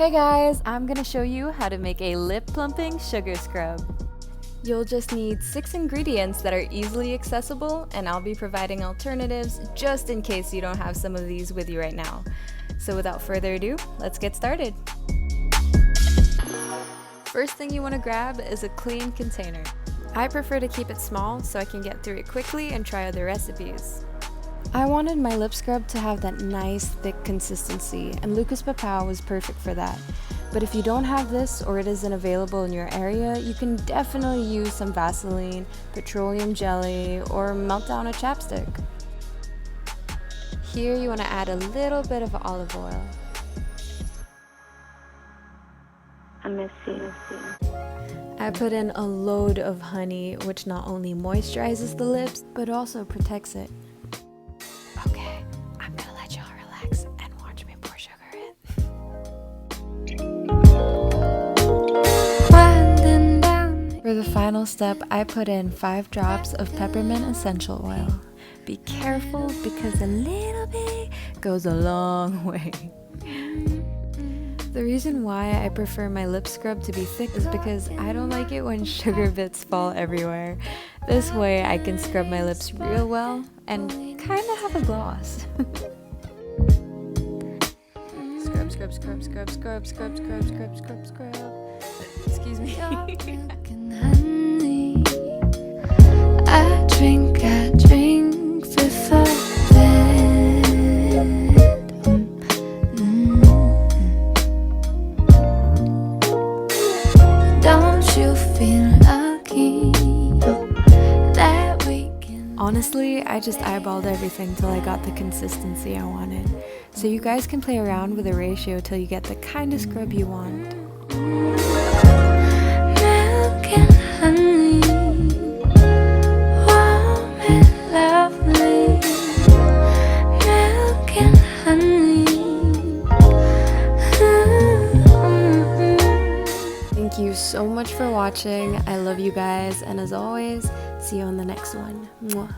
Hey guys, I'm gonna show you how to make a lip plumping sugar scrub. You'll just need 6 ingredients that are easily accessible, and I'll be providing alternatives just in case you don't have some of these with you right now. So without further ado, let's get started. First thing you want to grab is a clean container. I prefer to keep it small so I can get through it quickly and try other recipes. I wanted my lip scrub to have that nice thick consistency, and Lucas Papaw was perfect for that. But if you don't have this or it isn't available in your area, you can definitely use some Vaseline, petroleum jelly, or melt down a chapstick. Here you want to add a little bit of olive oil. I put in a load of honey, which not only moisturizes the lips, but also protects it. Okay, I'm gonna let y'all relax and watch me pour sugar in. For the final step, I put in 5 drops of peppermint essential oil. Be careful because a little bit goes a long way. The reason why I prefer my lip scrub to be thick is because I don't like it when sugar bits fall everywhere. This way I can scrub my lips real well and kind of have a gloss. Scrub, scrub, scrub, scrub, scrub, scrub, scrub, scrub, scrub, scrub. Excuse me. I drink before bed. Don't you feel lucky that we can... Honestly, I just eyeballed everything till I got the consistency I wanted. So you guys can play around with the ratio till you get the kind of scrub you want. Milk and honey, warm and lovely. Milk and honey. Thank you so much for watching. I love you guys, and as always, see you on the next one. Mwah.